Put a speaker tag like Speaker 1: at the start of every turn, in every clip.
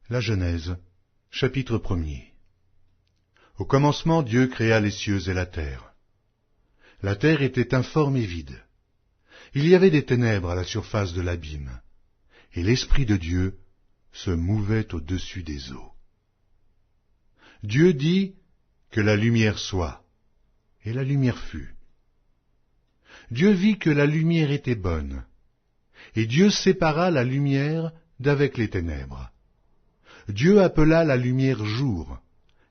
Speaker 1: La Genèse, chapitre 1er. Au commencement, Dieu créa les cieux et la terre. La terre était informe et vide. Il y avait des ténèbres à la surface de l'abîme, et l'Esprit de Dieu se mouvait au-dessus des eaux. Dieu dit que la lumière soit, et la lumière fut. Dieu vit que la lumière était bonne, et Dieu sépara la lumière d'avec les ténèbres. Dieu appela la lumière jour,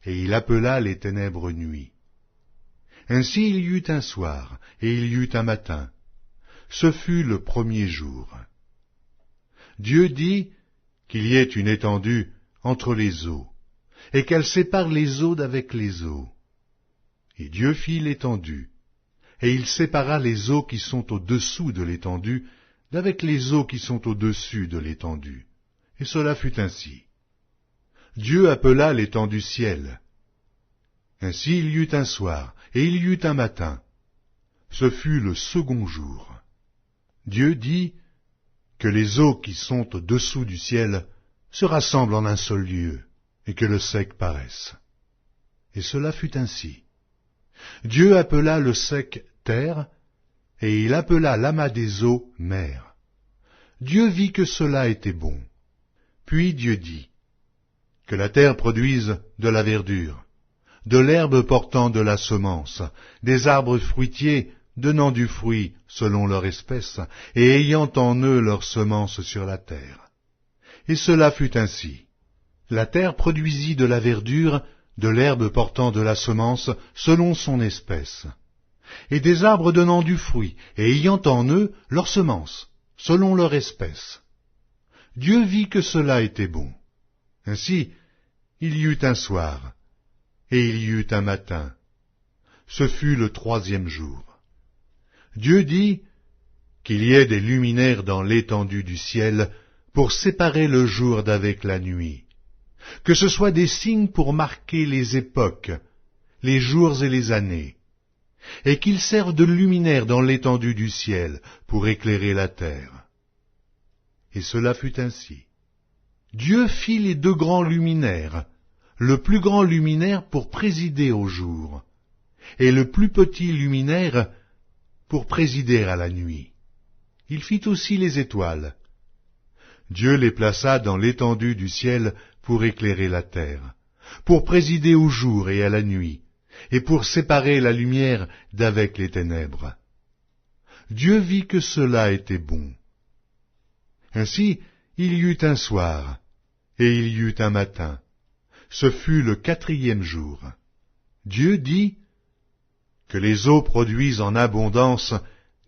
Speaker 1: et il appela les ténèbres nuit. Ainsi il y eut un soir, et il y eut un matin. Ce fut le premier jour. Dieu dit qu'il y ait une étendue entre les eaux, et qu'elle sépare les eaux d'avec les eaux. Et Dieu fit l'étendue, et il sépara les eaux qui sont au-dessous de l'étendue d'avec les eaux qui sont au-dessus de l'étendue. Et cela fut ainsi. Dieu appela l'étendue ciel. Ainsi il y eut un soir, et il y eut un matin. Ce fut le second jour. Dieu dit que les eaux qui sont au-dessous du ciel se rassemblent en un seul lieu, et que le sec paraisse. Et cela fut ainsi. Dieu appela le sec terre, et il appela l'amas des eaux mer. Dieu vit que cela était bon. Puis Dieu dit que la terre produise de la verdure, de l'herbe portant de la semence, des arbres fruitiers donnant du fruit selon leur espèce, et ayant en eux leur semence sur la terre. Et cela fut ainsi. La terre produisit de la verdure, de l'herbe portant de la semence selon son espèce, et des arbres donnant du fruit, et ayant en eux leur semence, selon leur espèce. Dieu vit que cela était bon. Ainsi, il y eut un soir, et il y eut un matin. Ce fut le troisième jour. Dieu dit qu'il y ait des luminaires dans l'étendue du ciel pour séparer le jour d'avec la nuit, que ce soit des signes pour marquer les époques, les jours et les années, et qu'ils servent de luminaires dans l'étendue du ciel pour éclairer la terre. Et cela fut ainsi. Dieu fit les deux grands luminaires, le plus grand luminaire pour présider au jour, et le plus petit luminaire pour présider à la nuit. Il fit aussi les étoiles. Dieu les plaça dans l'étendue du ciel pour éclairer la terre, pour présider au jour et à la nuit, et pour séparer la lumière d'avec les ténèbres. Dieu vit que cela était bon. Ainsi, il y eut un soir, et il y eut un matin. Ce fut le quatrième jour. Dieu dit que les eaux produisent en abondance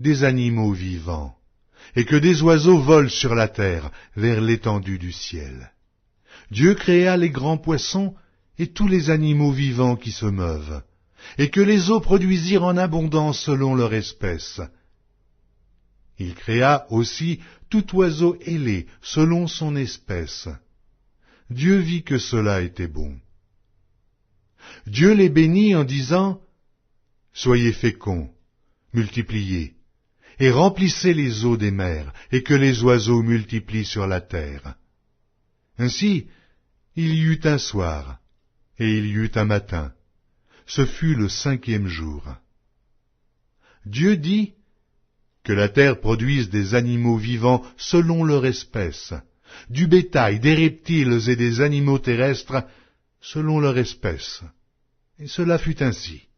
Speaker 1: des animaux vivants, et que des oiseaux volent sur la terre vers l'étendue du ciel. Dieu créa les grands poissons et tous les animaux vivants qui se meuvent, et que les eaux produisirent en abondance selon leur espèce. Il créa aussi tout oiseau ailé selon son espèce. Dieu vit que cela était bon. Dieu les bénit en disant « Soyez féconds, multipliez, et remplissez les eaux des mers, et que les oiseaux multiplient sur la terre. » Ainsi, il y eut un soir, et il y eut un matin. Ce fut le cinquième jour. Dieu dit que la terre produise des animaux vivants selon leur espèce, du bétail, des reptiles et des animaux terrestres selon leur espèce. Et cela fut ainsi.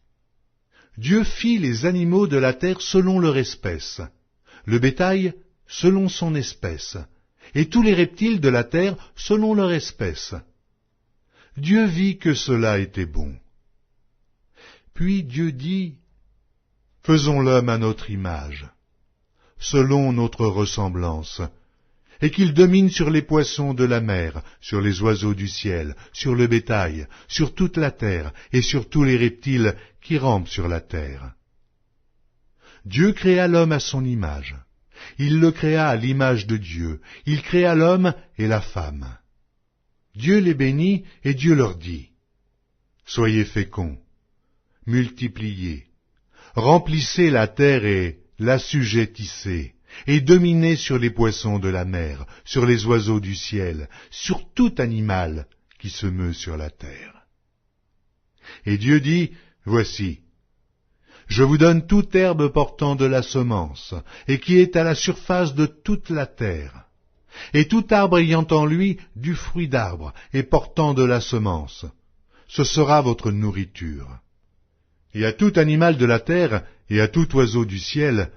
Speaker 1: Dieu fit les animaux de la terre selon leur espèce, le bétail selon son espèce, et tous les reptiles de la terre selon leur espèce. Dieu vit que cela était bon. Puis Dieu dit, « Faisons l'homme à notre image, selon notre ressemblance, et qu'il domine sur les poissons de la mer, sur les oiseaux du ciel, sur le bétail, sur toute la terre, et sur tous les reptiles qui rampent sur la terre. » Dieu créa l'homme à son image. Il le créa à l'image de Dieu. Il créa l'homme et la femme. Dieu les bénit, et Dieu leur dit, « Soyez féconds, multipliez, remplissez la terre et l'assujettissez, et dominez sur les poissons de la mer, sur les oiseaux du ciel, sur tout animal qui se meut sur la terre. Et Dieu dit, voici, je vous donne toute herbe portant de la semence, et qui est à la surface de toute la terre, et tout arbre ayant en lui du fruit d'arbre, et portant de la semence. Ce sera votre nourriture. Et à tout animal de la terre, et à tout oiseau du ciel,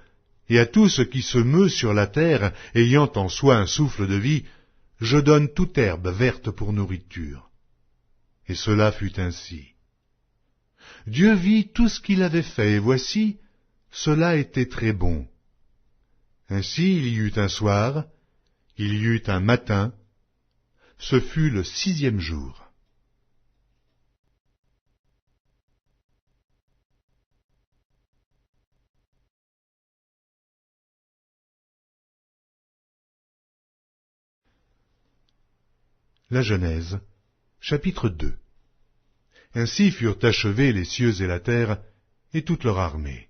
Speaker 1: et à tout ce qui se meut sur la terre, ayant en soi un souffle de vie, je donne toute herbe verte pour nourriture. Et cela fut ainsi. Dieu vit tout ce qu'il avait fait, et voici, cela était très bon. Ainsi il y eut un soir, il y eut un matin, ce fut le 6e jour. La Genèse, chapitre 2. Ainsi furent achevés les cieux et la terre, et toute leur armée.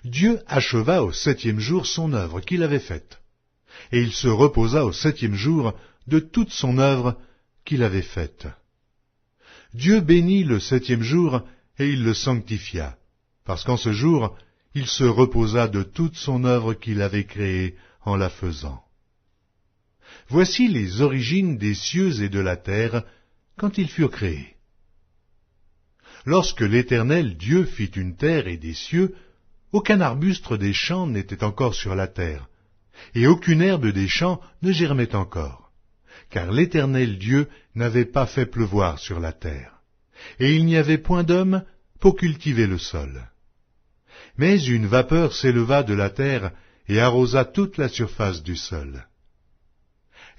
Speaker 1: Dieu acheva au 7e jour son œuvre qu'il avait faite, et il se reposa au 7e jour de toute son œuvre qu'il avait faite. Dieu bénit le 7e jour, et il le sanctifia, parce qu'en ce jour, il se reposa de toute son œuvre qu'il avait créée en la faisant. Voici les origines des cieux et de la terre quand ils furent créés. Lorsque l'Éternel Dieu fit une terre et des cieux, aucun arbuste des champs n'était encore sur la terre, et aucune herbe des champs ne germait encore, car l'Éternel Dieu n'avait pas fait pleuvoir sur la terre, et il n'y avait point d'homme pour cultiver le sol. Mais une vapeur s'éleva de la terre et arrosa toute la surface du sol.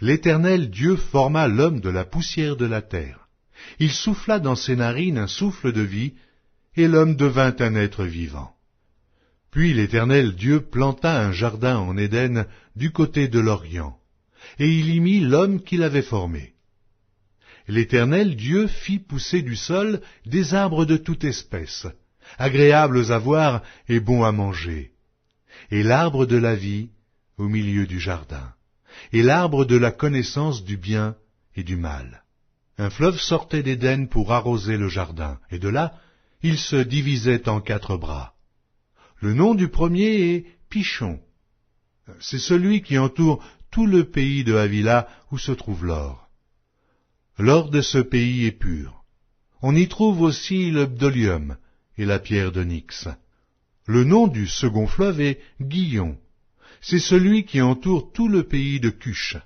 Speaker 1: L'Éternel Dieu forma l'homme de la poussière de la terre. Il souffla dans ses narines un souffle de vie, et l'homme devint un être vivant. Puis l'Éternel Dieu planta un jardin en Éden du côté de l'Orient, et il y mit l'homme qu'il avait formé. L'Éternel Dieu fit pousser du sol des arbres de toute espèce, agréables à voir et bons à manger, et l'arbre de la vie au milieu du jardin, et l'arbre de la connaissance du bien et du mal. Un fleuve sortait d'Éden pour arroser le jardin, et de là, il se divisait en 4 bras. Le nom du premier est Pishon. C'est celui qui entoure tout le pays de Havila où se trouve l'or. L'or de ce pays est pur. On y trouve aussi le bdolium et la pierre d'onyx. Le nom du second fleuve est Gihon. C'est celui qui entoure tout le pays de Cush.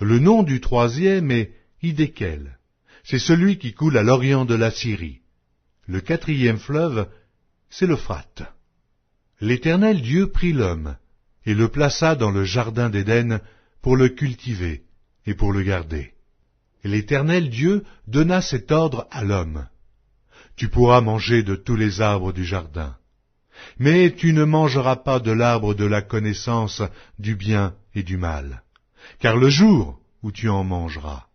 Speaker 1: Le nom du troisième est Hidékel. C'est celui qui coule à l'orient de la Syrie. Le 4e fleuve, c'est l'Euphrate. L'Éternel Dieu prit l'homme et le plaça dans le jardin d'Éden pour le cultiver et pour le garder. L'Éternel Dieu donna cet ordre à l'homme. Tu pourras manger de tous les arbres du jardin, mais tu ne mangeras pas de l'arbre de la connaissance du bien et du mal, car le jour où tu en mangeras,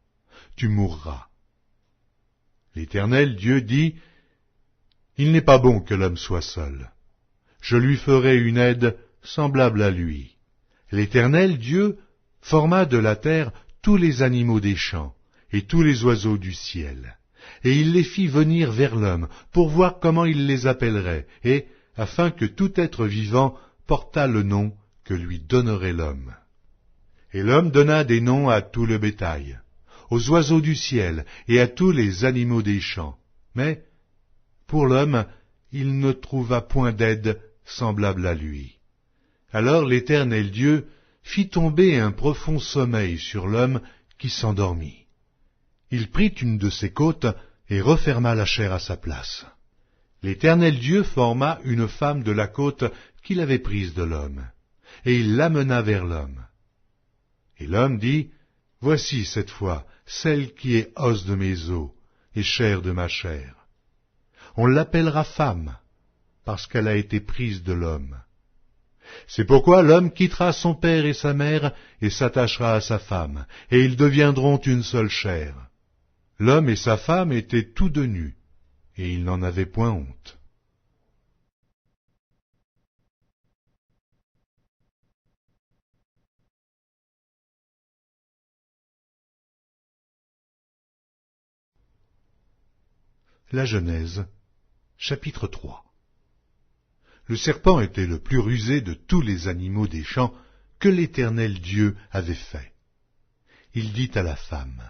Speaker 1: tu mourras. L'Éternel Dieu dit, il n'est pas bon que l'homme soit seul. Je lui ferai une aide semblable à lui. L'Éternel Dieu forma de la terre tous les animaux des champs et tous les oiseaux du ciel, et il les fit venir vers l'homme pour voir comment il les appellerait, et afin que tout être vivant portât le nom que lui donnerait l'homme. Et l'homme donna des noms à tout le bétail, aux oiseaux du ciel et à tous les animaux des champs. Mais, pour l'homme, il ne trouva point d'aide semblable à lui. Alors l'Éternel Dieu fit tomber un profond sommeil sur l'homme qui s'endormit. Il prit une de ses côtes et referma la chair à sa place. L'Éternel Dieu forma une femme de la côte qu'il avait prise de l'homme, et il l'amena vers l'homme. Et l'homme dit, voici cette fois celle qui est os de mes os et chair de ma chair. On l'appellera femme, parce qu'elle a été prise de l'homme. C'est pourquoi l'homme quittera son père et sa mère et s'attachera à sa femme, et ils deviendront une seule chair. L'homme et sa femme étaient tous deux nus, et ils n'en avaient point honte. La Genèse, chapitre 3. Le serpent était le plus rusé de tous les animaux des champs que l'Éternel Dieu avait fait. Il dit à la femme,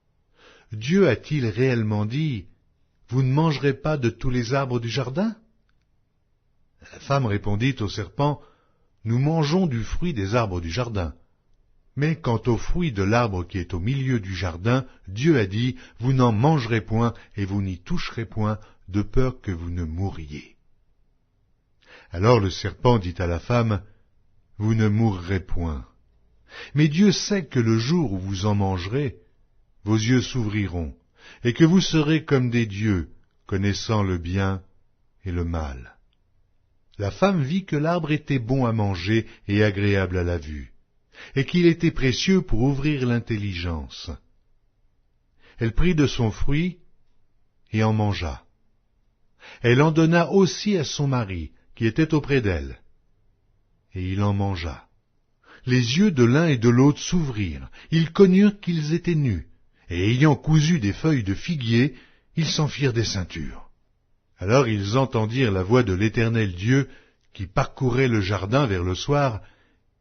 Speaker 1: « Dieu a-t-il réellement dit, « Vous ne mangerez pas de tous les arbres du jardin ?» La femme répondit au serpent, « Nous mangeons du fruit des arbres du jardin. Mais quant au fruit de l'arbre qui est au milieu du jardin, Dieu a dit, « Vous n'en mangerez point et vous n'y toucherez point, de peur que vous ne mouriez. » Alors le serpent dit à la femme, « Vous ne mourrez point. Mais Dieu sait que le jour où vous en mangerez, vos yeux s'ouvriront, et que vous serez comme des dieux, connaissant le bien et le mal. » La femme vit que l'arbre était bon à manger et agréable à la vue, et qu'il était précieux pour ouvrir l'intelligence. Elle prit de son fruit et en mangea. Elle en donna aussi à son mari, qui était auprès d'elle, et il en mangea. Les yeux de l'un et de l'autre s'ouvrirent, ils connurent qu'ils étaient nus, et ayant cousu des feuilles de figuier, ils s'en firent des ceintures. Alors ils entendirent la voix de l'Éternel Dieu qui parcourait le jardin vers le soir,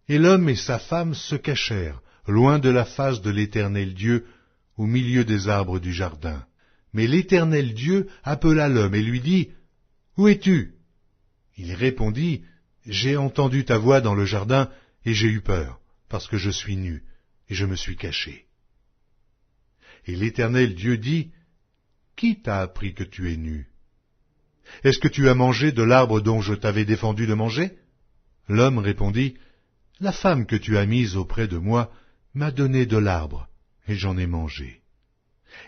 Speaker 1: et l'homme et sa femme se cachèrent, loin de la face de l'Éternel Dieu, au milieu des arbres du jardin. Mais l'Éternel Dieu appela l'homme et lui dit, « Où es-tu » Il répondit, « J'ai entendu ta voix dans le jardin, et j'ai eu peur, parce que je suis nu, et je me suis caché. » Et l'Éternel Dieu dit, « Qui t'a appris que tu es nu? Est-ce que tu as mangé de l'arbre dont je t'avais défendu de manger ?» L'homme répondit, « La femme que tu as mise auprès de moi m'a donné de l'arbre, et j'en ai mangé. »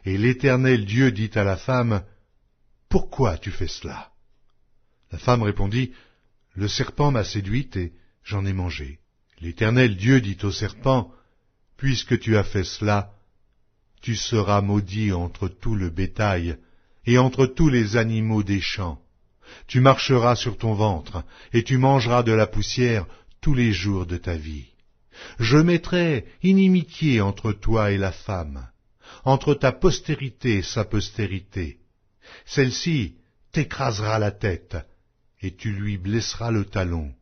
Speaker 1: Et l'Éternel Dieu dit à la femme, « Pourquoi tu fais cela ?» La femme répondit, « Le serpent m'a séduite et j'en ai mangé. » L'Éternel Dieu dit au serpent, « Puisque tu as fait cela, tu seras maudit entre tout le bétail et entre tous les animaux des champs. Tu marcheras sur ton ventre, et tu mangeras de la poussière tous les jours de ta vie. Je mettrai inimitié entre toi et la femme, entre ta postérité et sa postérité. Celle-ci t'écrasera la tête, et tu lui blesseras le talon. »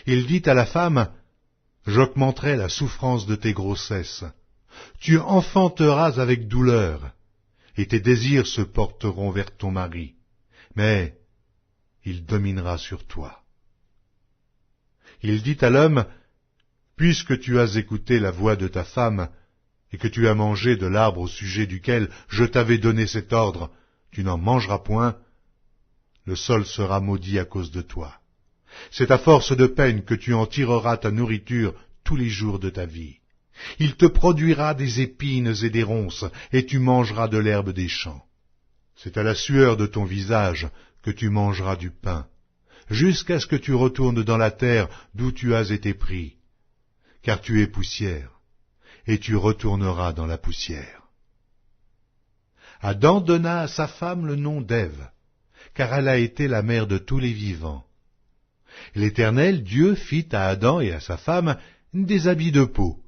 Speaker 1: Il dit à la femme, « J'augmenterai la souffrance de tes grossesses. Tu enfanteras avec douleur, et tes désirs se porteront vers ton mari, mais il dominera sur toi. » Il dit à l'homme, « Puisque tu as écouté la voix de ta femme, et que tu as mangé de l'arbre au sujet duquel je t'avais donné cet ordre, tu n'en mangeras point, le sol sera maudit à cause de toi. C'est à force de peine que tu en tireras ta nourriture tous les jours de ta vie. Il te produira des épines et des ronces, et tu mangeras de l'herbe des champs. C'est à la sueur de ton visage que tu mangeras du pain, jusqu'à ce que tu retournes dans la terre d'où tu as été pris, car tu es poussière, et tu retourneras dans la poussière. » Adam donna à sa femme le nom d'Ève, car elle a été la mère de tous les vivants. L'Éternel Dieu fit à Adam et à sa femme des habits de peau,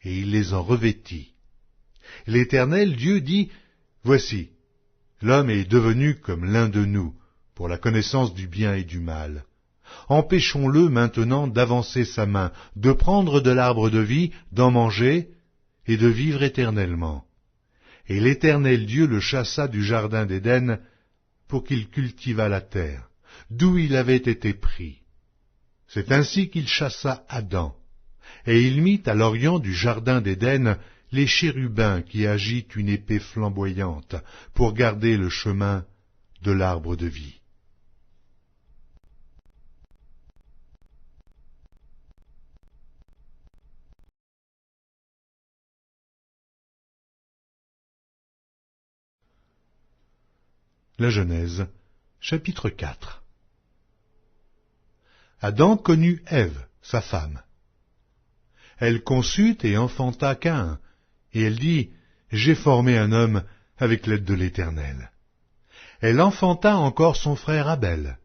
Speaker 1: et il les en revêtit. L'Éternel Dieu dit, « Voici, l'homme est devenu comme l'un de nous, pour la connaissance du bien et du mal. Empêchons-le maintenant d'avancer sa main, de prendre de l'arbre de vie, d'en manger, et de vivre éternellement. » Et l'Éternel Dieu le chassa du jardin d'Éden, pour qu'il cultivât la terre, d'où il avait été pris. C'est ainsi qu'il chassa Adam, et il mit à l'orient du jardin d'Éden les chérubins qui agitent une épée flamboyante pour garder le chemin de l'arbre de vie. La Genèse, chapitre 4. Adam connut Ève, sa femme. Elle conçut et enfanta Caïn, et elle dit, « J'ai formé un homme avec l'aide de l'Éternel. » Elle enfanta encore son frère Abel.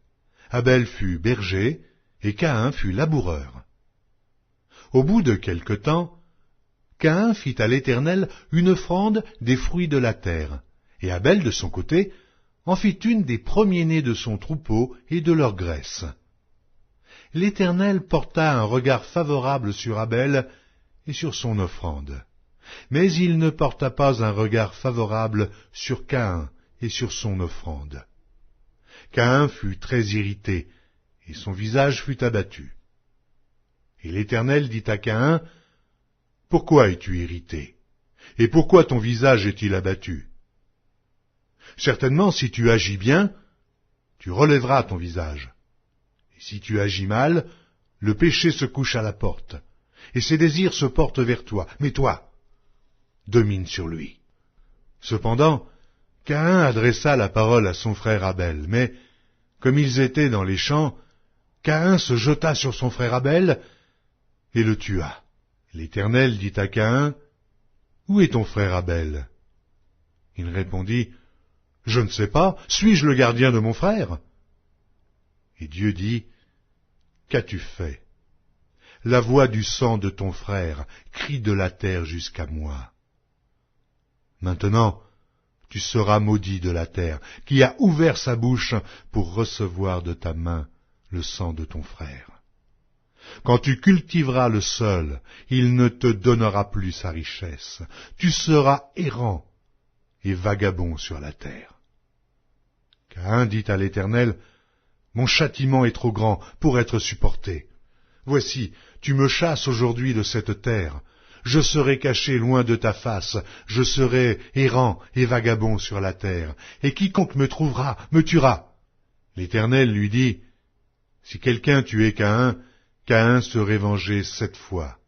Speaker 1: Abel fut berger, et Caïn fut laboureur. Au bout de quelque temps, Caïn fit à l'Éternel une offrande des fruits de la terre, et Abel, de son côté, en fit une des premiers-nés de son troupeau et de leur graisse. L'Éternel porta un regard favorable sur Abel et sur son offrande, mais il ne porta pas un regard favorable sur Caïn et sur son offrande. Caïn fut très irrité, et son visage fut abattu. Et l'Éternel dit à Caïn, « Pourquoi es-tu irrité? Et pourquoi ton visage est-il abattu? Certainement, si tu agis bien, tu relèveras ton visage. Et si tu agis mal, le péché se couche à la porte, et ses désirs se portent vers toi. Mais toi, domine sur lui. » Cependant, Caïn adressa la parole à son frère Abel, mais, comme ils étaient dans les champs, Caïn se jeta sur son frère Abel et le tua. L'Éternel dit à Caïn, « Où est ton frère Abel? » Il répondit, « Je ne sais pas, suis-je le gardien de mon frère? » Et Dieu dit, « Qu'as-tu fait? La voix du sang de ton frère crie de la terre jusqu'à moi. Maintenant, tu seras maudit de la terre, qui a ouvert sa bouche pour recevoir de ta main le sang de ton frère. Quand tu cultiveras le sol, il ne te donnera plus sa richesse. Tu seras errant et vagabond sur la terre. » Caïn dit à l'Éternel, « Mon châtiment est trop grand pour être supporté. Voici, tu me chasses aujourd'hui de cette terre. Je serai caché loin de ta face, je serai errant et vagabond sur la terre, et quiconque me trouvera me tuera. » L'Éternel lui dit, « Si quelqu'un tuait Caïn, Caïn serait vengé 7 fois. »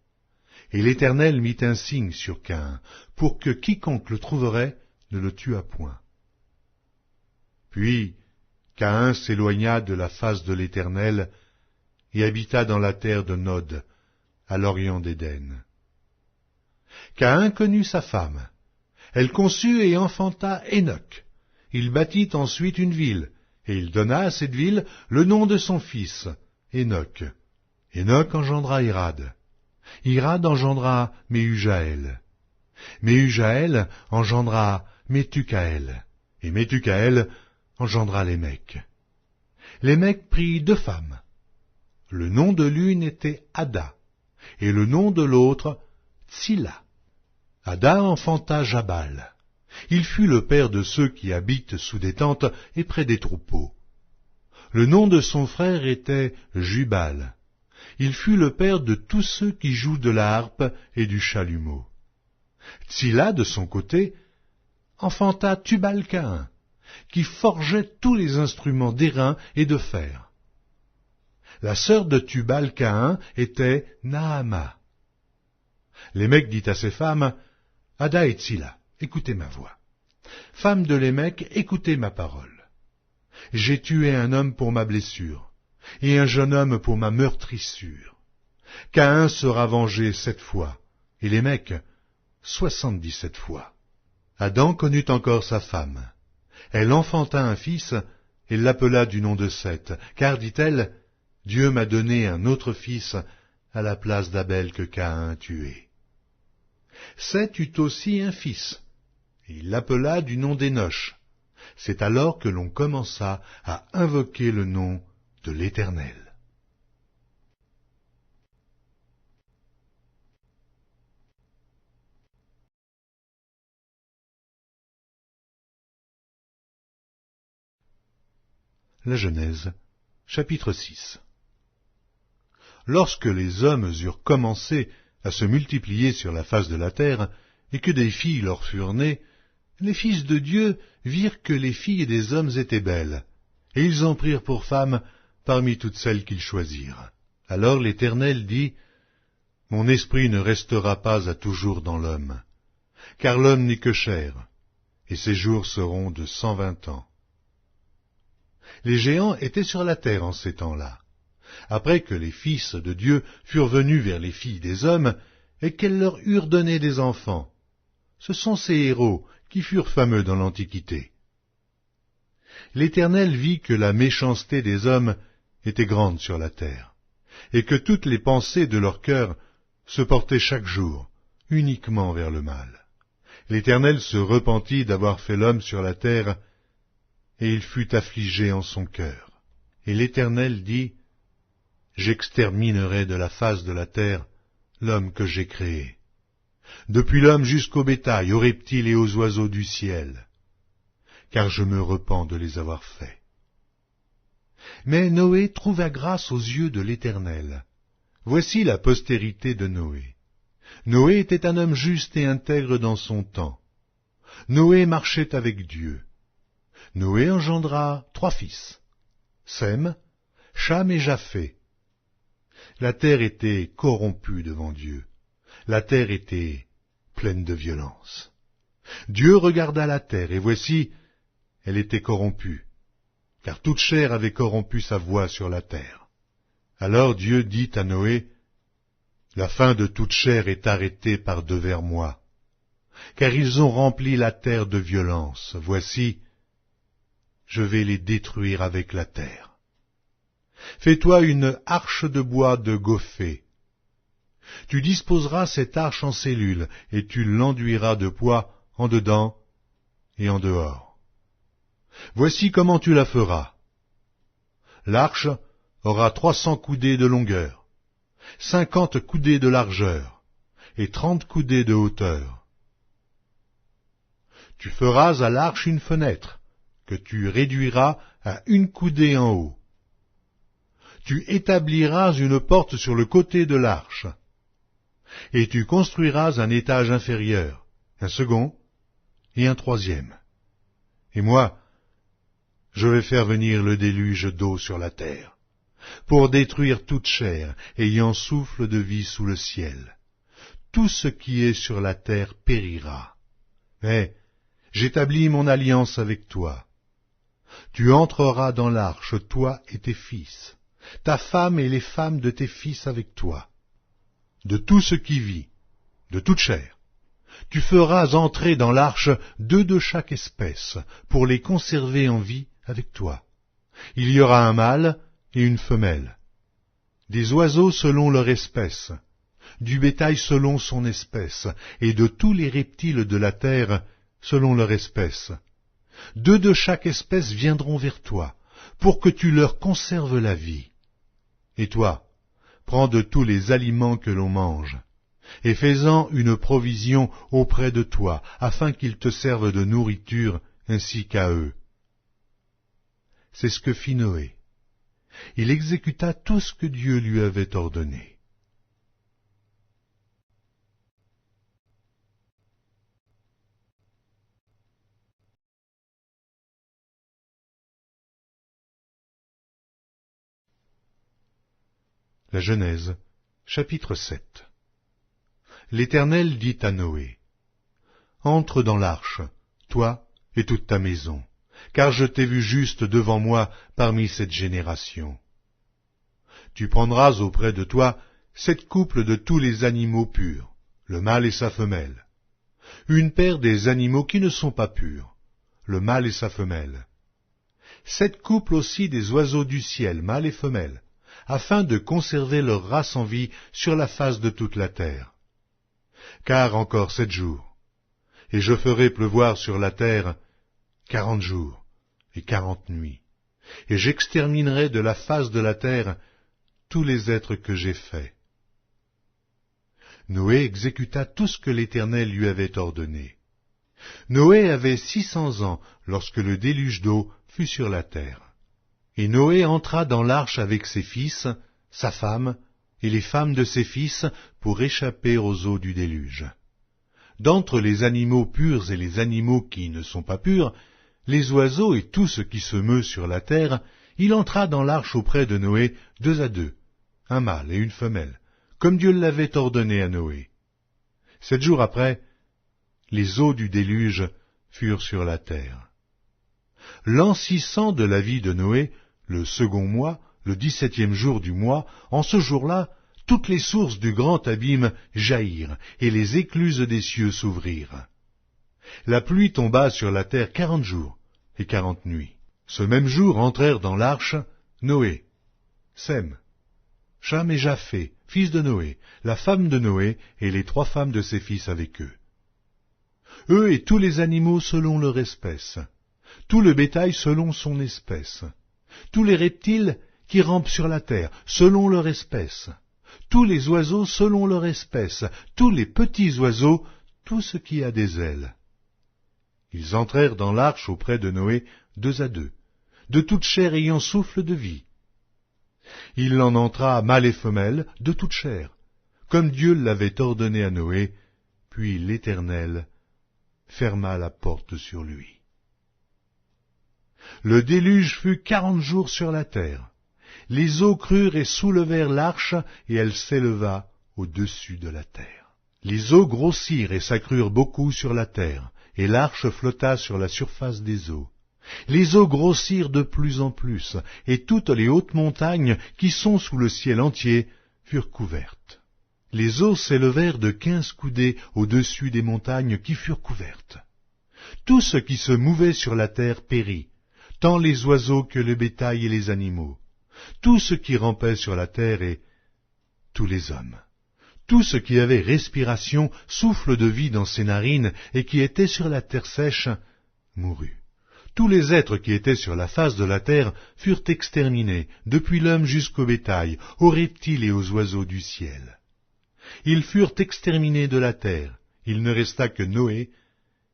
Speaker 1: Et l'Éternel mit un signe sur Caïn, pour que quiconque le trouverait ne le tuât point. Puis Caïn s'éloigna de la face de l'Éternel, et habita dans la terre de Nod, à l'orient d'Éden. Caïn connut sa femme. Elle conçut et enfanta Hénoc. Il bâtit ensuite une ville, et il donna à cette ville le nom de son fils, Hénoc. Hénoc engendra Irad. Irad engendra Méhujaël. Méhujaël engendra Métucaël. Et Métucaël engendra Lémec. Lémec prit 2 femmes. Le nom de l'une était Ada, et le nom de l'autre Tsilla. Ada enfanta Jabal. Il fut le père de ceux qui habitent sous des tentes et près des troupeaux. Le nom de son frère était Jubal. Il fut le père de tous ceux qui jouent de la harpe et du chalumeau. Tsilla, de son côté, enfanta Tubal-Caïn, qui forgeait tous les instruments d'airain et de fer. La sœur de Tubal-Caïn était Naama. Lémec dit à ses femmes, « Ada et Tsilla, écoutez ma voix. Femmes de Lémec, écoutez ma parole. J'ai tué un homme pour ma blessure, et un jeune homme pour ma meurtrissure. Caïn sera vengé 7 fois, et Lémec 77 fois. » Adam connut encore sa femme. Elle enfanta un fils, et l'appela du nom de Seth, car, dit-elle, « Dieu m'a donné un autre fils à la place d'Abel que Caïn a tué. » Seth eut aussi un fils, et il l'appela du nom d'Énoch. C'est alors que l'on commença à invoquer le nom de l'Éternel. La Genèse, chapitre 6. Lorsque les hommes eurent commencé à se multiplier sur la face de la terre, et que des filles leur furent nées, les fils de Dieu virent que les filles des hommes étaient belles, et ils en prirent pour femmes parmi toutes celles qu'ils choisirent. Alors l'Éternel dit, « Mon esprit ne restera pas à toujours dans l'homme, car l'homme n'est que chair, et ses jours seront de 120 ans. » Les géants étaient sur la terre en ces temps-là, après que les fils de Dieu furent venus vers les filles des hommes, et qu'elles leur eurent donné des enfants. Ce sont ces héros qui furent fameux dans l'Antiquité. L'Éternel vit que la méchanceté des hommes était grande sur la terre, et que toutes les pensées de leur cœur se portaient chaque jour uniquement vers le mal. L'Éternel se repentit d'avoir fait l'homme sur la terre, et il fut affligé en son cœur. Et l'Éternel dit, j'exterminerai de la face de la terre l'homme que j'ai créé, depuis l'homme jusqu'au bétail, aux reptiles et aux oiseaux du ciel, car je me repens de les avoir faits. Mais Noé trouva grâce aux yeux de l'Éternel. Voici la postérité de Noé. Noé était un homme juste et intègre dans son temps. Noé marchait avec Dieu. Noé engendra 3 fils, Sem, Cham et Japheth. La terre était corrompue devant Dieu. La terre était pleine de violence. Dieu regarda la terre, et voici, elle était corrompue, car toute chair avait corrompu sa voie sur la terre. Alors Dieu dit à Noé, la fin de toute chair est arrêtée par devers moi, car ils ont rempli la terre de violence. Voici, je vais les détruire avec la terre. Fais-toi une arche de bois de gophée. Tu disposeras cette arche en cellules, et tu l'enduiras de poix en dedans et en dehors. Voici comment tu la feras. L'arche aura 300 coudées de longueur, 50 coudées de largeur, et 30 coudées de hauteur. Tu feras à l'arche une fenêtre, que tu réduiras à 1 coudée en haut. Tu établiras une porte sur le côté de l'arche, et tu construiras un étage inférieur, un second et un 3e. Et moi, je vais faire venir le déluge d'eau sur la terre, pour détruire toute chair ayant souffle de vie sous le ciel. Tout ce qui est sur la terre périra. Mais j'établis mon alliance avec toi. Tu entreras dans l'arche, toi et tes fils, ta femme et les femmes de tes fils avec toi. De tout ce qui vit, de toute chair, tu feras entrer dans l'arche 2 de chaque espèce, pour les conserver en vie avec toi. Il y aura un mâle et une femelle, des oiseaux selon leur espèce, du bétail selon son espèce, et de tous les reptiles de la terre selon leur espèce. 2 de chaque espèce viendront vers toi, pour que tu leur conserves la vie. Et toi, prends de tous les aliments que l'on mange, et fais-en une provision auprès de toi, afin qu'ils te servent de nourriture ainsi qu'à eux. C'est ce que fit Noé. Il exécuta tout ce que Dieu lui avait ordonné. La Genèse, chapitre 7. L'Éternel dit à Noé, « Entre dans l'arche, toi et toute ta maison, car je t'ai vu juste devant moi parmi cette génération. Tu prendras auprès de toi 7 couples de tous les animaux purs, le mâle et sa femelle, une paire des animaux qui ne sont pas purs, le mâle et sa femelle, 7 couples aussi des oiseaux du ciel, mâle et femelle, afin de conserver leur race en vie sur la face de toute la terre. Car encore 7 jours, et je ferai pleuvoir sur la terre 40 jours et 40 nuits, et j'exterminerai de la face de la terre tous les êtres que j'ai faits. Noé exécuta tout ce que l'Éternel lui avait ordonné. Noé avait 600 ans lorsque le déluge d'eau fut sur la terre. Et Noé entra dans l'arche avec ses fils, sa femme, et les femmes de ses fils, pour échapper aux eaux du déluge. D'entre les animaux purs et les animaux qui ne sont pas purs, les oiseaux et tout ce qui se meut sur la terre, il entra dans l'arche auprès de Noé 2 à 2, un mâle et une femelle, comme Dieu l'avait ordonné à Noé. 7 jours après, les eaux du déluge furent sur la terre. L'an 600 de la vie de Noé, le second mois, le 17e jour du mois, en ce jour-là, toutes les sources du grand abîme jaillirent, et les écluses des cieux s'ouvrirent. La pluie tomba sur la terre 40 jours et 40 nuits. Ce même jour entrèrent dans l'arche Noé, Sem, Cham et Japheth, fils de Noé, la femme de Noé et les 3 femmes de ses fils avec eux. Eux et tous les animaux selon leur espèce, tout le bétail selon son espèce, tous les reptiles qui rampent sur la terre, selon leur espèce, tous les oiseaux selon leur espèce, tous les petits oiseaux, tout ce qui a des ailes. Ils entrèrent dans l'arche auprès de Noé 2 à 2, de toute chair ayant souffle de vie. Il en entra mâle et femelle, de toute chair, comme Dieu l'avait ordonné à Noé, puis l'Éternel ferma la porte sur lui. Le déluge fut 40 jours sur la terre. Les eaux crurent et soulevèrent l'arche, et elle s'éleva au-dessus de la terre. Les eaux grossirent et s'accrurent beaucoup sur la terre, et l'arche flotta sur la surface des eaux. Les eaux grossirent de plus en plus, et toutes les hautes montagnes qui sont sous le ciel entier furent couvertes. Les eaux s'élevèrent de 15 coudées au-dessus des montagnes qui furent couvertes. Tout ce qui se mouvait sur la terre périt, tant les oiseaux que le bétail et les animaux, tout ce qui rampait sur la terre et tous les hommes. Tout ce qui avait respiration, souffle de vie dans ses narines et qui était sur la terre sèche, mourut. Tous les êtres qui étaient sur la face de la terre furent exterminés, depuis l'homme jusqu'au bétail, aux reptiles et aux oiseaux du ciel. Ils furent exterminés de la terre, il ne resta que Noé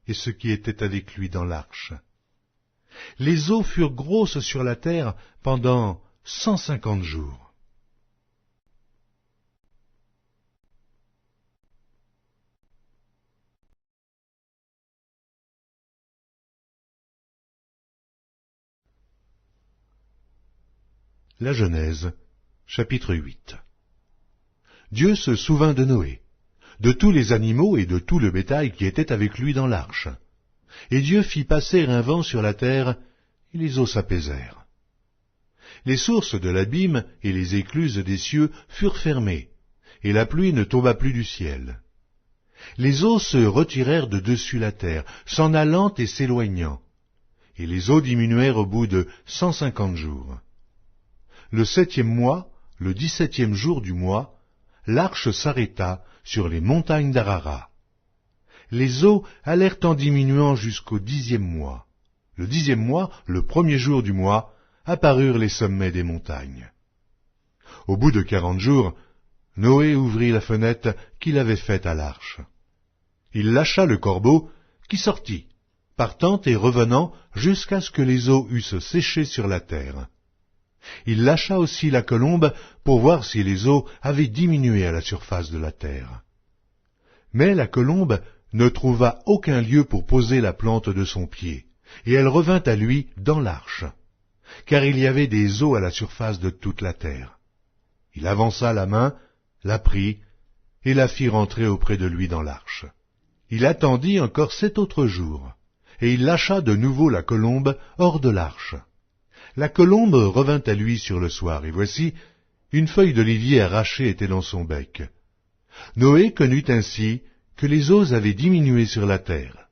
Speaker 1: et ceux qui étaient avec lui dans l'arche. Les eaux furent grosses sur la terre pendant 150 jours. La Genèse, chapitre 8. Dieu se souvint de Noé, de tous les animaux et de tout le bétail qui était avec lui dans l'arche. Et Dieu fit passer un vent sur la terre, et les eaux s'apaisèrent. Les sources de l'abîme et les écluses des cieux furent fermées, et la pluie ne tomba plus du ciel. Les eaux se retirèrent de dessus la terre, s'en allant et s'éloignant, et les eaux diminuèrent au bout de 150 jours. Le 7e mois, le 17e jour du mois, l'arche s'arrêta sur les montagnes d'Ararat. Les eaux allèrent en diminuant jusqu'au 10e mois. Le 10e mois, le 1er jour du mois, apparurent les sommets des montagnes. Au bout de 40 jours, Noé ouvrit la fenêtre qu'il avait faite à l'arche. Il lâcha le corbeau, qui sortit, partant et revenant jusqu'à ce que les eaux eussent séché sur la terre. Il lâcha aussi la colombe pour voir si les eaux avaient diminué à la surface de la terre. Mais la colombe ne trouva aucun lieu pour poser la plante de son pied, et elle revint à lui dans l'arche, car il y avait des eaux à la surface de toute la terre. Il avança la main, la prit, et la fit rentrer auprès de lui dans l'arche. Il attendit encore 7 autres jours, et il lâcha de nouveau la colombe hors de l'arche. La colombe revint à lui sur le soir, et voici, une feuille d'olivier arrachée était dans son bec. Noé connut ainsi que les eaux avaient diminué sur la terre.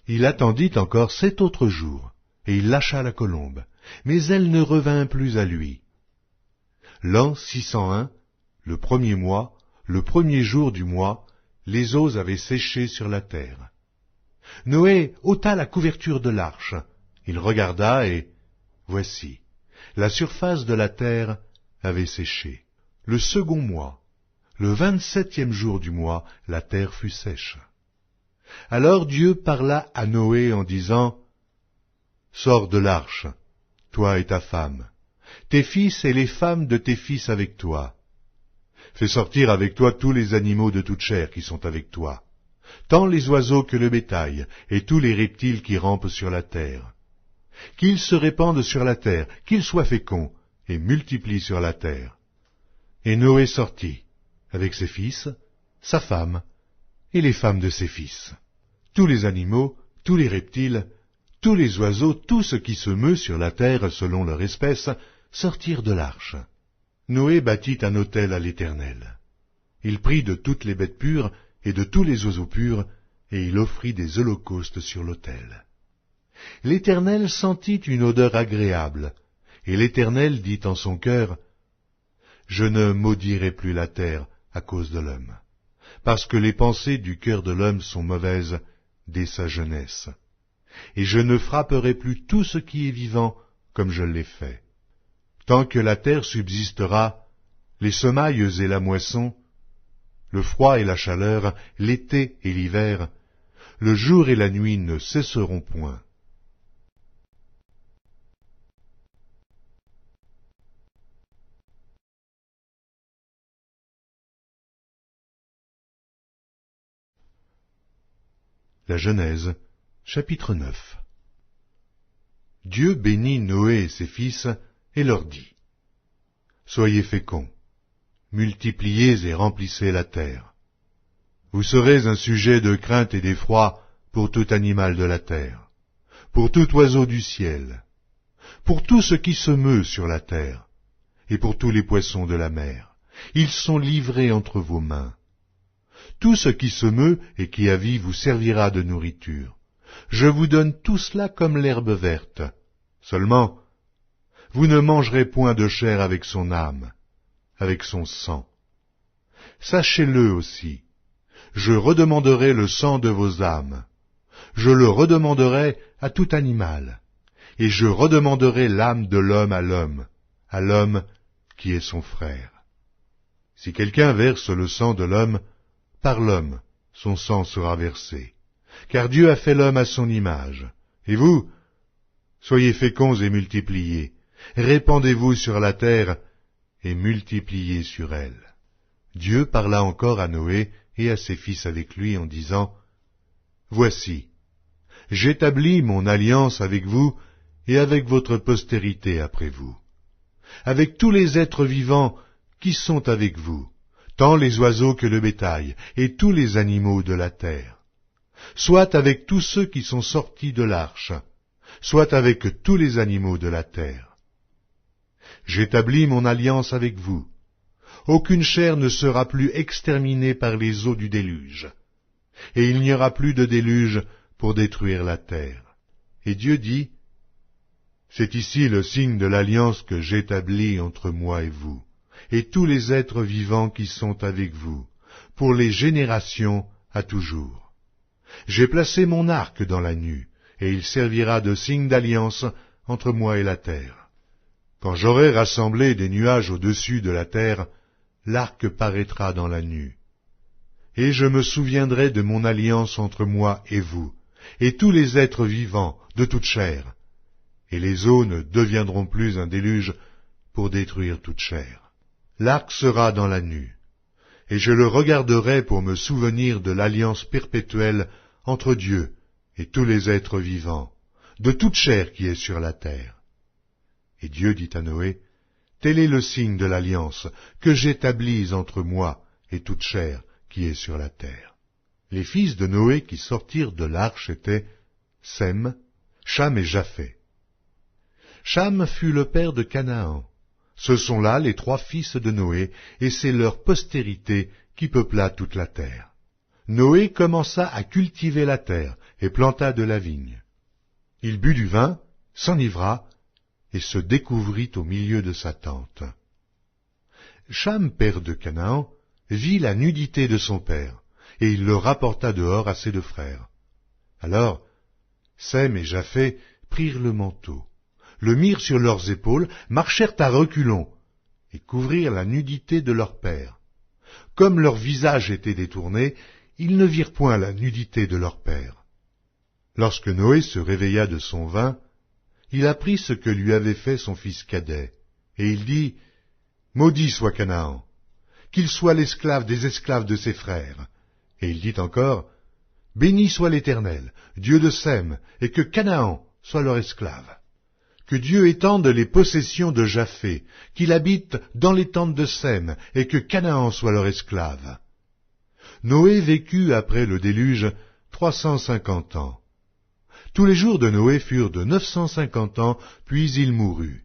Speaker 1: Il attendit encore 7 autres jours, et il lâcha la colombe, mais elle ne revint plus à lui. L'an 601, le 1er mois, le 1er jour du mois, les eaux avaient séché sur la terre. Noé ôta la couverture de l'arche, il regarda et voici, la surface de la terre avait séché. Le 2e mois, le 27e jour du mois, la terre fut sèche. Alors Dieu parla à Noé en disant, « Sors de l'arche, toi et ta femme, tes fils et les femmes de tes fils avec toi. Fais sortir avec toi tous les animaux de toute chair qui sont avec toi, tant les oiseaux que le bétail, et tous les reptiles qui rampent sur la terre. Qu'ils se répandent sur la terre, qu'ils soient féconds, et multiplient sur la terre. » Et Noé sortit, avec ses fils, sa femme, et les femmes de ses fils. Tous les animaux, tous les reptiles, tous les oiseaux, tout ce qui se meut sur la terre selon leur espèce, sortirent de l'arche. Noé bâtit un autel à l'Éternel. Il prit de toutes les bêtes pures et de tous les oiseaux purs, et il offrit des holocaustes sur l'autel. L'Éternel sentit une odeur agréable, et l'Éternel dit en son cœur, « Je ne maudirai plus la terre à cause de l'homme, parce que les pensées du cœur de l'homme sont mauvaises dès sa jeunesse. et je ne frapperai plus tout ce qui est vivant comme je l'ai fait. Tant que la terre subsistera, les semailles et la moisson, le froid et la chaleur, l'été et l'hiver, le jour et la nuit ne cesseront point. La Genèse, chapitre 9. Dieu bénit Noé et ses fils et leur dit : Soyez féconds, multipliez et remplissez la terre. Vous serez un sujet de crainte et d'effroi pour tout animal de la terre, pour tout oiseau du ciel, pour tout ce qui se meut sur la terre, et pour tous les poissons de la mer. Ils sont livrés entre vos mains. Tout ce qui se meut et qui a vie vous servira de nourriture. Je vous donne tout cela comme l'herbe verte. Seulement, vous ne mangerez point de chair avec son âme, avec son sang. Sachez-le aussi, je redemanderai le sang de vos âmes. Je le redemanderai à tout animal, et je redemanderai l'âme de l'homme à l'homme qui est son frère. Si quelqu'un verse le sang de l'homme, par l'homme son sang sera versé, car Dieu a fait l'homme à son image. Et vous, soyez féconds et multipliez, répandez-vous sur la terre et multipliez sur elle. Dieu parla encore à Noé et à ses fils avec lui en disant : Voici, j'établis mon alliance avec vous et avec votre postérité après vous, avec tous les êtres vivants qui sont avec vous, tant les oiseaux que le bétail, et tous les animaux de la terre, soit avec tous ceux qui sont sortis de l'arche, soit avec tous les animaux de la terre. J'établis mon alliance avec vous. Aucune chair ne sera plus exterminée par les eaux du déluge, et il n'y aura plus de déluge pour détruire la terre. Et Dieu dit : C'est ici le signe de l'alliance que j'établis entre moi et vous, et tous les êtres vivants qui sont avec vous, pour les générations à toujours. J'ai placé mon arc dans la nue, et il servira de signe d'alliance entre moi et la terre. Quand j'aurai rassemblé des nuages au-dessus de la terre, l'arc paraîtra dans la nue. Et je me souviendrai de mon alliance entre moi et vous, et tous les êtres vivants de toute chair, et les eaux ne deviendront plus un déluge pour détruire toute chair. L'arc sera dans la nue, et je le regarderai pour me souvenir de l'alliance perpétuelle entre Dieu et tous les êtres vivants, de toute chair qui est sur la terre. Et Dieu dit à Noé : Tel est le signe de l'alliance que j'établis entre moi et toute chair qui est sur la terre. Les fils de Noé qui sortirent de l'arche étaient Sem, Cham et Japheth. Cham fut le père de Canaan. Ce sont là les 3 fils de Noé, et c'est leur postérité qui peupla toute la terre. Noé commença à cultiver la terre et planta de la vigne. Il but du vin, s'enivra, et se découvrit au milieu de sa tente. Cham, père de Canaan, vit la nudité de son père, et il le rapporta dehors à ses 2 frères. Alors, Sem et Japheth prirent le manteau, le mirent sur leurs épaules, marchèrent à reculons, et couvrirent la nudité de leur père. Comme leur visage était détourné, ils ne virent point la nudité de leur père. Lorsque Noé se réveilla de son vin, il apprit ce que lui avait fait son fils cadet, et il dit : Maudit soit Canaan, qu'il soit l'esclave des esclaves de ses frères. Et il dit encore : Béni soit l'Éternel, Dieu de Sem, et que Canaan soit leur esclave. Que Dieu étende les possessions de Japheth, qu'il habite dans les tentes de Sem, et que Canaan soit leur esclave. Noé vécut après le déluge 350 ans. Tous les jours de Noé furent de 950 ans, puis il mourut.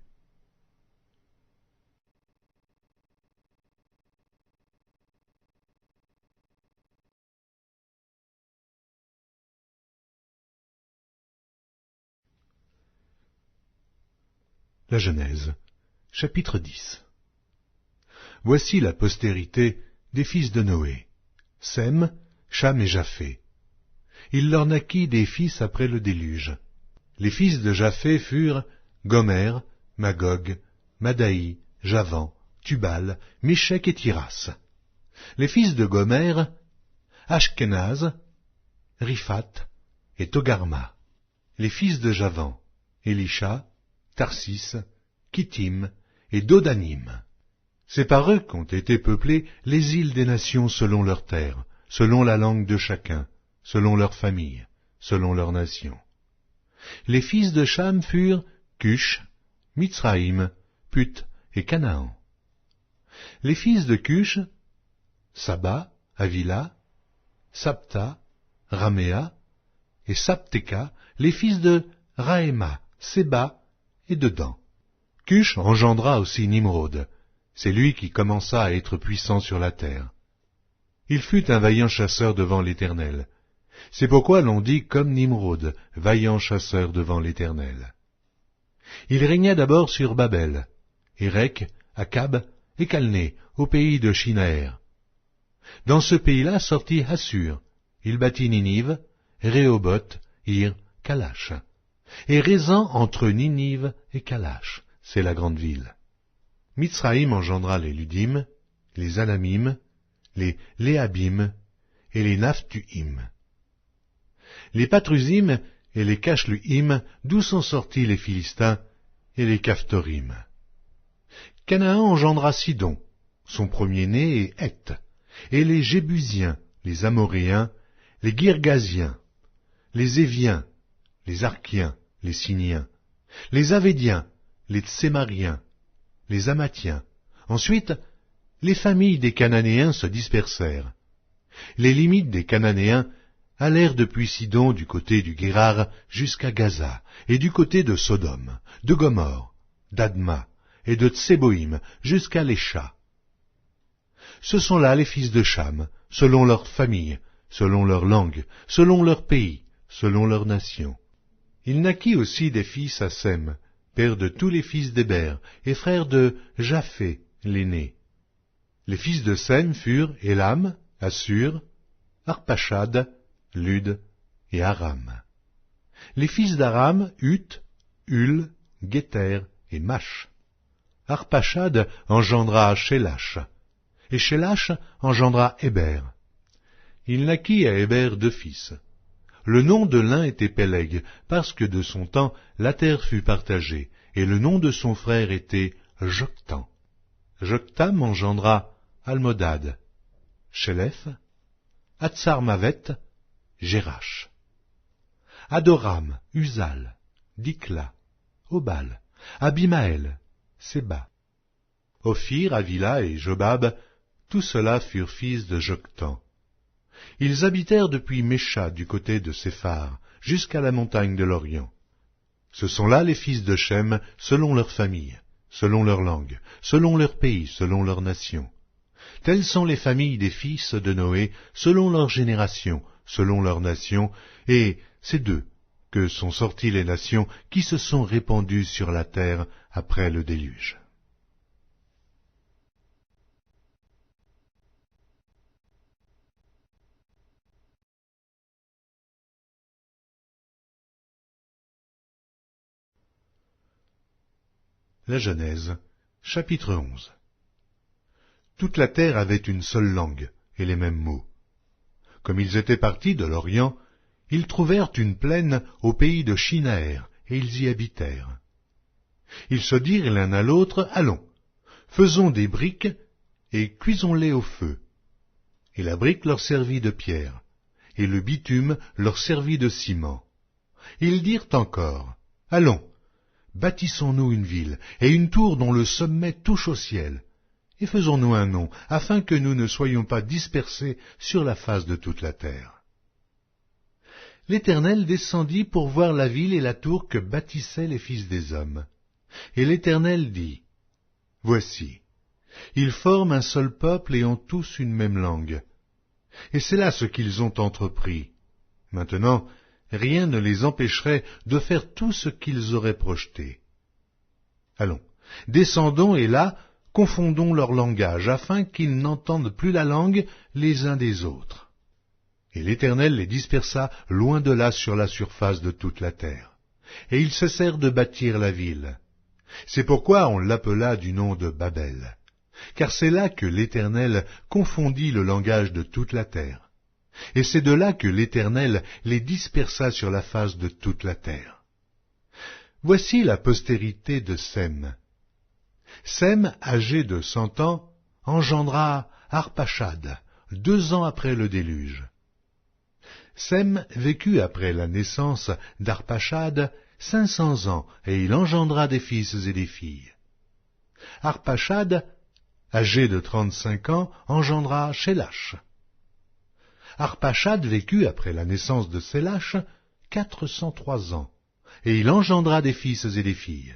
Speaker 1: La Genèse, chapitre 10. Voici la postérité des fils de Noé, Sem, Cham et Japheth. il leur naquit des fils après le déluge. Les fils de Japheth furent Gomer, Magog, Madaï, Javan, Tubal, Méchec et Tiras. Les fils de Gomer, Ashkenaz, Riphath et Togarma. Les fils de Javan, Elisha, Tarsis, Kittim et Dodanim. C'est par eux qu'ont été peuplées les îles des nations selon leurs terres, selon la langue de chacun, selon leur famille, selon leur nation. Les fils de Cham furent Cush, Mitzraïm, Put et Canaan. Les fils de Cush, Saba, Havila, Sabta, Raméa et Sabteka, les fils de Raéma, Séba et Dedan. Cush engendra aussi Nimrod. C'est lui qui commença à être puissant sur la terre. Il fut un vaillant chasseur devant l'Éternel. C'est pourquoi l'on dit comme Nimrod, vaillant chasseur devant l'Éternel. Il régna d'abord sur Babel, Érec, Akab et Calné, au pays de Shinaër. Dans ce pays-là sortit Assur. Il bâtit Ninive, Rehoboth, Ir, Kalash. Et Rézan entre Ninive et Kalash, c'est la grande ville. Mitzraïm engendra les Ludim, les Anamim, les Léabim et les Naphtuim. Les Patrusim et les Cashluim, d'où sont sortis les Philistins, et les Caphtorim. Canaan engendra Sidon, son premier-né est Heth, et les Jébusiens, les Amoréens, les Girgasiens, les Éviens, les Arkiens, les Siniens, les Avédiens, les Tsémariens, les Amathiens. Ensuite, les familles des Cananéens se dispersèrent. Les limites des Cananéens allèrent depuis Sidon du côté du Guérar jusqu'à Gaza, et du côté de Sodome, de Gomorre, d'Adma et de Tséboïm jusqu'à Lécha. Ce sont là les fils de Cham, selon leur famille, selon leur langue, selon leur pays, selon leur nation. Il naquit aussi des fils à Sem, père de tous les fils d'Héber, et frère de Japheth, l'aîné. Les fils de Sem furent Élam, Assur, Arpachad, Lud et Aram. Les fils d'Aram, Huth, Hul, Guéter et Mash. Arpachad engendra Shélach, et Shélach engendra Héber. Il naquit à Héber 2 fils. Le nom de l'un était Péleg, parce que de son temps la terre fut partagée, et le nom de son frère était Joktan. Joktam engendra Almodad, Shélef, Hatsarmavet, Jérach. Adoram, Uzal, Dikla, Obal, Abimaël, Séba. Ophir, Havila et Jobab, tous ceux-là furent fils de Joktan. Ils habitèrent depuis Mécha du côté de Séphar, jusqu'à la montagne de l'Orient. Ce sont là les fils de Shem, selon leur famille, selon leur langue, selon leur pays, selon leur nation. Telles sont les familles des fils de Noé, selon leur génération, selon leur nation, et c'est d'eux que sont sorties les nations qui se sont répandues sur la terre après le déluge. La Genèse, chapitre 11. Toute la terre avait une seule langue et les mêmes mots. Comme ils étaient partis de l'Orient, ils trouvèrent une plaine au pays de Shinaër, et ils y habitèrent. Ils se dirent l'un à l'autre, « Allons, faisons des briques, et cuisons-les au feu. » Et la brique leur servit de pierre, et le bitume leur servit de ciment. Ils dirent encore, « Allons, bâtissons-nous une ville, et une tour dont le sommet touche au ciel, et faisons-nous un nom, afin que nous ne soyons pas dispersés sur la face de toute la terre. » L'Éternel descendit pour voir la ville et la tour que bâtissaient les fils des hommes. Et l'Éternel dit, « Voici, ils forment un seul peuple et ont tous une même langue. Et c'est là ce qu'ils ont entrepris. Maintenant, rien ne les empêcherait de faire tout ce qu'ils auraient projeté. Allons, descendons et là, confondons leur langage, afin qu'ils n'entendent plus la langue les uns des autres. » Et l'Éternel les dispersa loin de là sur la surface de toute la terre. Et ils cessèrent de bâtir la ville. C'est pourquoi on l'appela du nom de Babel. Car c'est là que l'Éternel confondit le langage de toute la terre. Et c'est de là que l'Éternel les dispersa sur la face de toute la terre. Voici la postérité de Sem. Sem, âgé de 100 ans, engendra Arpachad, 2 ans après le déluge. Sem vécut après la naissance d'Arpachad 500 ans, et il engendra des fils et des filles. Arpachad, âgé de 35 ans, engendra Shélach. Arpachad vécut après la naissance de Shélach 403 ans, et il engendra des fils et des filles.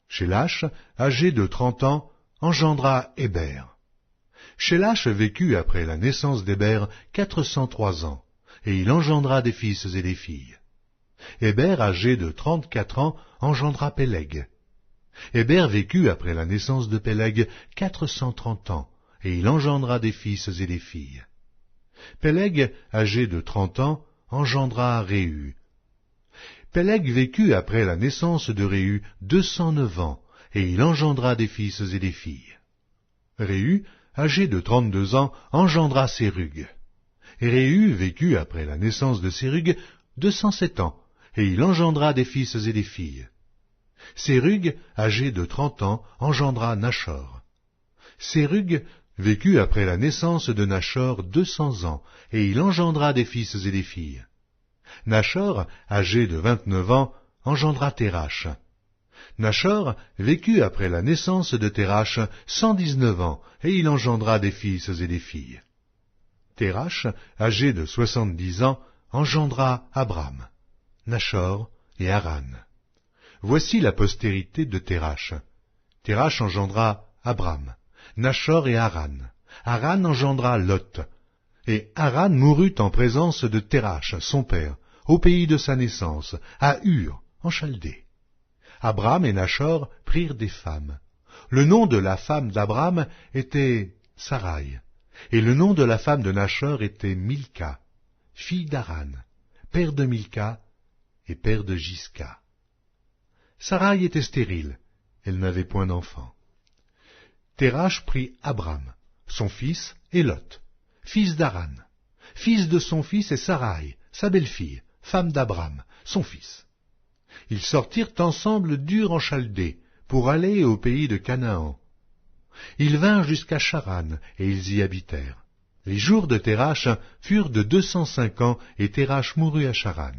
Speaker 1: Shélach, âgé de 30 ans, engendra Héber. Shélach vécut après la naissance d'Héber 403 ans, et il engendra des fils et des filles. Héber, âgé de 34 ans, engendra Péleg. Héber vécut après la naissance de Péleg 430 ans, et il engendra des fils et des filles. Péleg, âgé de 30 ans, engendra Réhu. Péleg vécut après la naissance de Réhu 209 ans, et il engendra des fils et des filles. Réhu, âgé de 32 ans, engendra Sérug. Et Réhu vécut après la naissance de Sérug 207 ans, et il engendra des fils et des filles. Sérug, âgé de 30 ans, engendra Nachor. Sérug vécut après la naissance de Nachor 200 ans, et il engendra des fils et des filles. Nachor, âgé de 29 ans, engendra Térach. Nachor vécut après la naissance de Térach 119 ans, et il engendra des fils et des filles. Térach, âgé de 70 ans, engendra Abram, Nachor et Haran. Voici la postérité de Térach. Térach engendra Abram, Nachor et Haran. Haran engendra Lot. Et Haran mourut en présence de Térach, son père, au pays de sa naissance, à Ur, en Chaldée. Abram et Nachor prirent des femmes. Le nom de la femme d'Abram était Sarai, et le nom de la femme de Nachor était Milka, fille d'Haran, père de Milka et père de Jisca. Sarai était stérile, elle n'avait point d'enfant. Térach prit Abram, son fils, et Lot, fils d'Haran, fils de son fils et Sarai, sa belle-fille, femme d'Abram, son fils. Ils sortirent ensemble d'Ur en Chaldée, pour aller au pays de Canaan. Ils vinrent jusqu'à Charan, et ils y habitèrent. Les jours de Térach furent de 205 ans, et Térach mourut à Charan.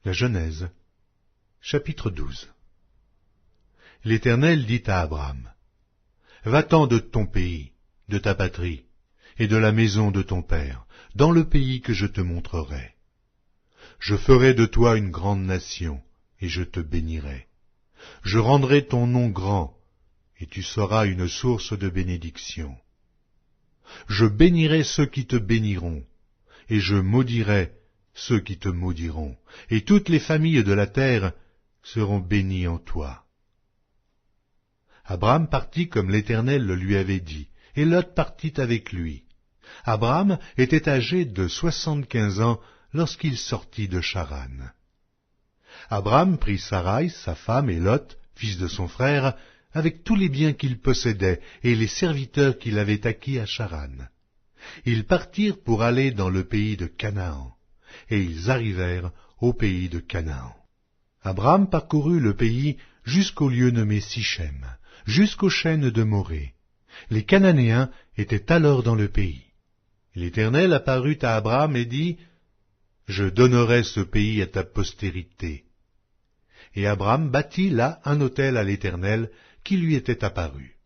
Speaker 1: La Genèse, chapitre 12. L'Éternel dit à Abram, « Va-t'en de ton pays, de ta patrie, et de la maison de ton père, dans le pays que je te montrerai. Je ferai de toi une grande nation, et je te bénirai. Je rendrai ton nom grand, et tu seras une source de bénédiction. Je bénirai ceux qui te béniront, et je maudirai ceux qui te maudiront, et toutes les familles de la terre seront bénies en toi. » Abram partit comme l'Éternel le lui avait dit, et Lot partit avec lui. Abram était âgé de 75 ans lorsqu'il sortit de Charan. Abram prit Sarai, sa femme, et Lot, fils de son frère, avec tous les biens qu'il possédait et les serviteurs qu'il avait acquis à Charan. Ils partirent pour aller dans le pays de Canaan, et ils arrivèrent au pays de Canaan. Abram parcourut le pays jusqu'au lieu nommé Sichem, jusqu'aux chênes de Morée. Les Cananéens étaient alors dans le pays. L'Éternel apparut à Abram et dit, « Je donnerai ce pays à ta postérité. » Et Abram bâtit là un autel à l'Éternel qui lui était apparu.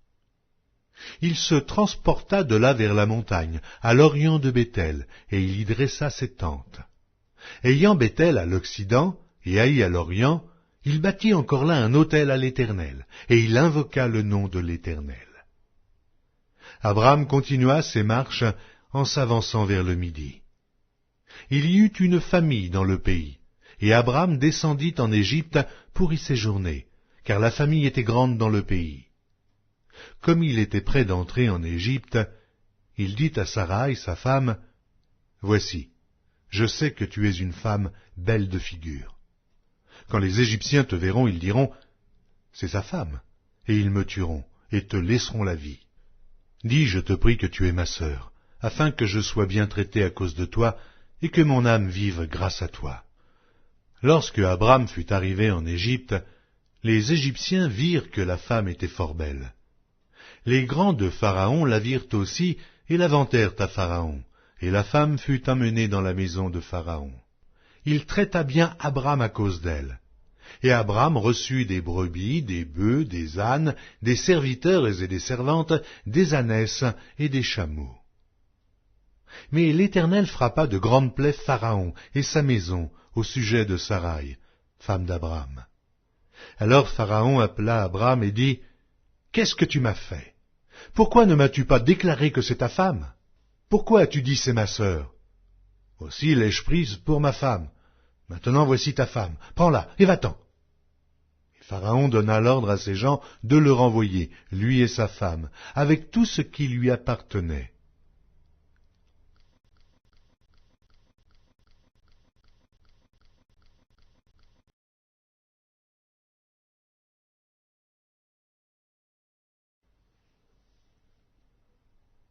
Speaker 1: Il se transporta de là vers la montagne, à l'orient de Béthel, et il y dressa ses tentes. Ayant Béthel à l'occident et Haï à l'orient, il bâtit encore là un autel à l'Éternel, et il invoqua le nom de l'Éternel. Abram continua ses marches en s'avançant vers le midi. Il y eut une famille dans le pays, et Abram descendit en Égypte pour y séjourner, car la famille était grande dans le pays. Comme il était près d'entrer en Égypte, il dit à Sarai, sa femme, « Voici, je sais que tu es une femme belle de figure. Quand les Égyptiens te verront, ils diront, « C'est sa femme », et ils me tueront, et te laisseront la vie. Dis, je te prie, que tu es ma sœur, afin que je sois bien traité à cause de toi, et que mon âme vive grâce à toi. » Lorsque Abram fut arrivé en Égypte, les Égyptiens virent que la femme était fort belle. Les grands de Pharaon la virent aussi, et la vantèrent à Pharaon, et la femme fut amenée dans la maison de Pharaon. Il traita bien Abram à cause d'elle. Et Abram reçut des brebis, des bœufs, des ânes, des serviteurs et des servantes, des ânesses et des chameaux. Mais l'Éternel frappa de grandes plaies Pharaon et sa maison au sujet de Sarai, femme d'Abram. Alors Pharaon appela Abram et dit, « Qu'est-ce que tu m'as fait? Pourquoi ne m'as-tu pas déclaré que c'est ta femme? Pourquoi as-tu dit c'est ma sœur? Aussi l'ai-je prise pour ma femme. Maintenant voici ta femme, prends-la et va-t'en. » Et Pharaon donna l'ordre à ses gens de le renvoyer, lui et sa femme, avec tout ce qui lui appartenait.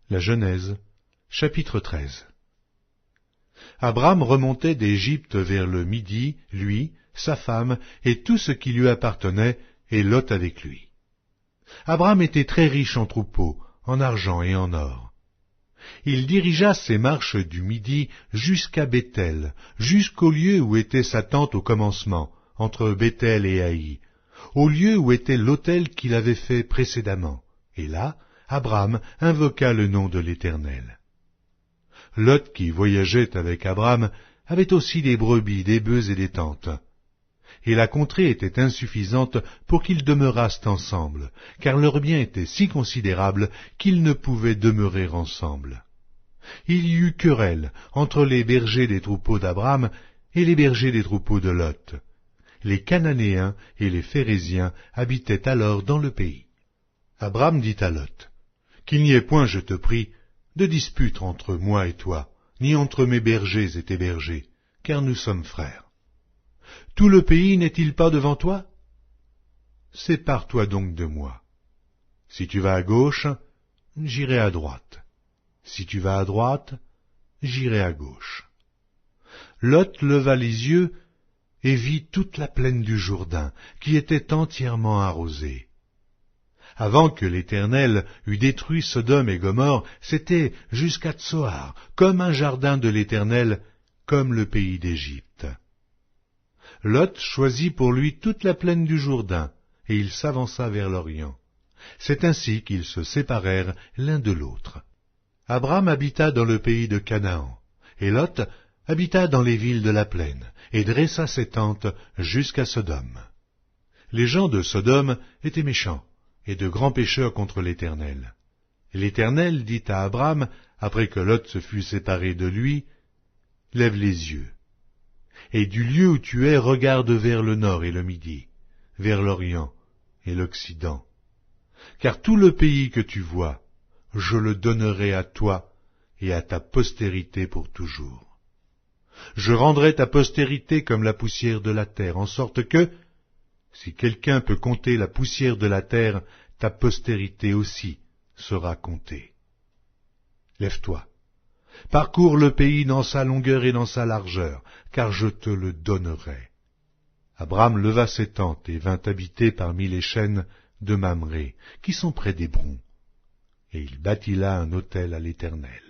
Speaker 1: La Genèse, chapitre 13. Abram remontait d'Égypte vers le midi, lui, sa femme, et tout ce qui lui appartenait, et Lot avec lui. Abram était très riche en troupeaux, en argent et en or. Il dirigea ses marches du midi jusqu'à Béthel, jusqu'au lieu où était sa tente au commencement, entre Béthel et Haï, au lieu où était l'autel qu'il avait fait précédemment, et là, Abram invoqua le nom de l'Éternel. Lot, qui voyageait avec Abram, avait aussi des brebis, des bœufs et des tentes. Et la contrée était insuffisante pour qu'ils demeurassent ensemble, car leur bien était si considérable qu'ils ne pouvaient demeurer ensemble. Il y eut querelle entre les bergers des troupeaux d'Abram et les bergers des troupeaux de Lot. Les Cananéens et les Phéréziens habitaient alors dans le pays. Abram dit à Lot, « Qu'il n'y ait point, je te prie, de dispute entre moi et toi, ni entre mes bergers et tes bergers, car nous sommes frères. Tout le pays n'est-il pas devant toi? Sépare-toi donc de moi. Si tu vas à gauche, j'irai à droite. Si tu vas à droite, j'irai à gauche. » Lot leva les yeux et vit toute la plaine du Jourdain, qui était entièrement arrosée. Avant que l'Éternel eût détruit Sodome et Gomorrhe, c'était jusqu'à Tsoar, comme un jardin de l'Éternel, comme le pays d'Égypte. Lot choisit pour lui toute la plaine du Jourdain, et il s'avança vers l'Orient. C'est ainsi qu'ils se séparèrent l'un de l'autre. Abram habita dans le pays de Canaan, et Lot habita dans les villes de la plaine, et dressa ses tentes jusqu'à Sodome. Les gens de Sodome étaient méchants, et de grands pécheurs contre l'Éternel. L'Éternel dit à Abram, après que Lot se fut séparé de lui, « Lève les yeux, et du lieu où tu es, regarde vers le nord et le midi, vers l'Orient et l'Occident. Car tout le pays que tu vois, je le donnerai à toi et à ta postérité pour toujours. Je rendrai ta postérité comme la poussière de la terre, en sorte que, si quelqu'un peut compter la poussière de la terre, ta postérité aussi sera comptée. Lève-toi, parcours le pays dans sa longueur et dans sa largeur, car je te le donnerai. » Abram leva ses tentes et vint habiter parmi les chênes de Mamré, qui sont près d'Hébron, et il bâtit là un autel à l'Éternel.